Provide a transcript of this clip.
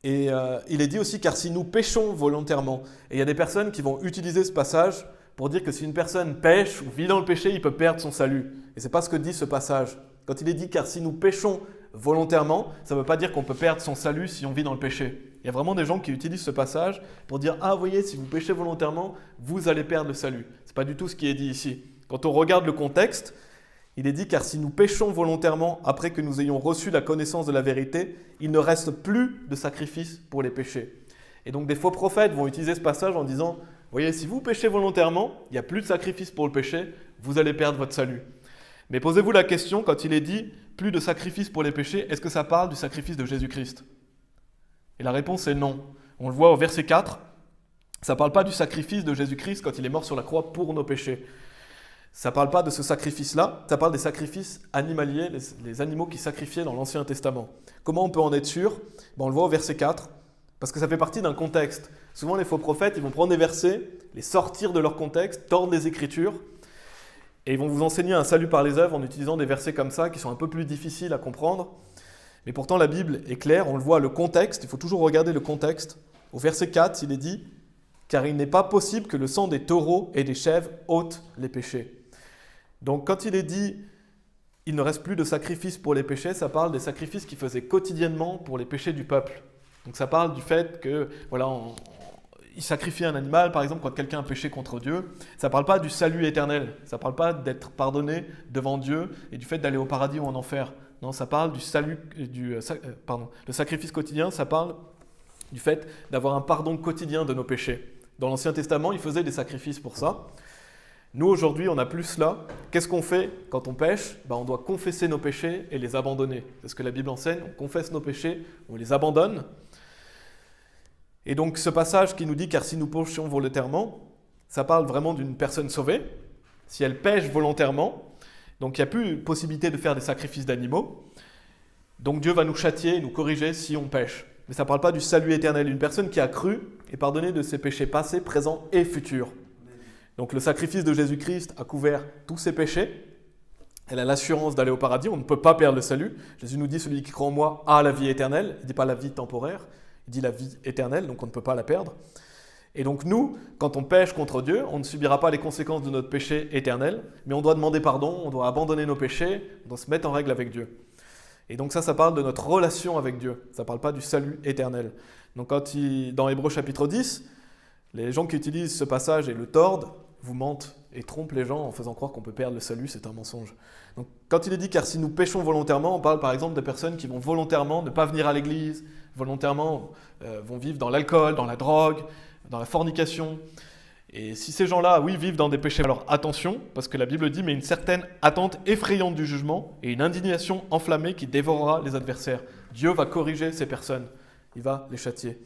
Et il est dit aussi, car si nous péchons volontairement, et il y a des personnes qui vont utiliser ce passage pour dire que si une personne pêche ou vit dans le péché, il peut perdre son salut. Et ce n'est pas ce que dit ce passage. Quand il est dit, car si nous péchons volontairement, ça ne veut pas dire qu'on peut perdre son salut si on vit dans le péché. Il y a vraiment des gens qui utilisent ce passage pour dire, ah, vous voyez, si vous péchez volontairement, vous allez perdre le salut. Ce n'est pas du tout ce qui est dit ici. Quand on regarde le contexte, il est dit, car si nous péchons volontairement après que nous ayons reçu la connaissance de la vérité, il ne reste plus de sacrifice pour les péchés. Et donc des faux prophètes vont utiliser ce passage en disant, vous voyez, si vous péchez volontairement, il n'y a plus de sacrifice pour le péché, vous allez perdre votre salut. Mais posez-vous la question, quand il est dit, plus de sacrifice pour les péchés, est-ce que ça parle du sacrifice de Jésus-Christ? Et la réponse est non. On le voit au verset 4, ça ne parle pas du sacrifice de Jésus-Christ quand il est mort sur la croix pour nos péchés. Ça ne parle pas de ce sacrifice-là, ça parle des sacrifices animaliers, les animaux qui sacrifiaient dans l'Ancien Testament. Comment on peut en être sûr? On le voit au verset 4, parce que ça fait partie d'un contexte. Souvent, les faux prophètes, ils vont prendre des versets, les sortir de leur contexte, tordre les Écritures, et ils vont vous enseigner un salut par les œuvres en utilisant des versets comme ça, qui sont un peu plus difficiles à comprendre. Mais pourtant, la Bible est claire, on le voit, le contexte, il faut toujours regarder le contexte. Au verset 4, il est dit « Car il n'est pas possible que le sang des taureaux et des chèvres ôte les péchés ». Donc quand il est dit « il ne reste plus de sacrifices pour les péchés », ça parle des sacrifices qu'ils faisaient quotidiennement pour les péchés du peuple. Donc ça parle du fait que, voilà, ils sacrifiaient un animal, par exemple, quand quelqu'un a péché contre Dieu. Ça ne parle pas du salut éternel, ça ne parle pas d'être pardonné devant Dieu et du fait d'aller au paradis ou en enfer. Non, ça parle du salut, le sacrifice quotidien, ça parle du fait d'avoir un pardon quotidien de nos péchés. Dans l'Ancien Testament, ils faisaient des sacrifices pour ça. Nous, aujourd'hui, on n'a plus cela. Qu'est-ce qu'on fait quand on pêche? On doit confesser nos péchés et les abandonner. C'est ce que la Bible enseigne. On confesse nos péchés, on les abandonne. Et donc, ce passage qui nous dit « car si nous péchons volontairement », ça parle vraiment d'une personne sauvée. Si elle pêche volontairement, donc il n'y a plus possibilité de faire des sacrifices d'animaux. Donc Dieu va nous châtier, nous corriger si on pêche. Mais ça ne parle pas du salut éternel. Une personne qui a cru est pardonnée de ses péchés passés, présents et futurs. Donc le sacrifice de Jésus-Christ a couvert tous ses péchés. Elle a l'assurance d'aller au paradis, on ne peut pas perdre le salut. Jésus nous dit, celui qui croit en moi a la vie éternelle. Il ne dit pas la vie temporaire, il dit la vie éternelle, donc on ne peut pas la perdre. Et donc nous, quand on pêche contre Dieu, on ne subira pas les conséquences de notre péché éternel, mais on doit demander pardon, on doit abandonner nos péchés, on doit se mettre en règle avec Dieu. Et donc ça parle de notre relation avec Dieu, ça ne parle pas du salut éternel. Donc dans Hébreux chapitre 10, les gens qui utilisent ce passage et le tordent, vous mentent et trompent les gens en faisant croire qu'on peut perdre le salut, c'est un mensonge. Donc, quand il est dit « car si nous péchons volontairement », on parle par exemple de personnes qui vont volontairement ne pas venir à l'église, volontairement vont vivre dans l'alcool, dans la drogue, dans la fornication. Et si ces gens-là, oui, vivent dans des péchés, alors attention, parce que la Bible dit « mais une certaine attente effrayante du jugement et une indignation enflammée qui dévorera les adversaires ». Dieu va corriger ces personnes, il va les châtier.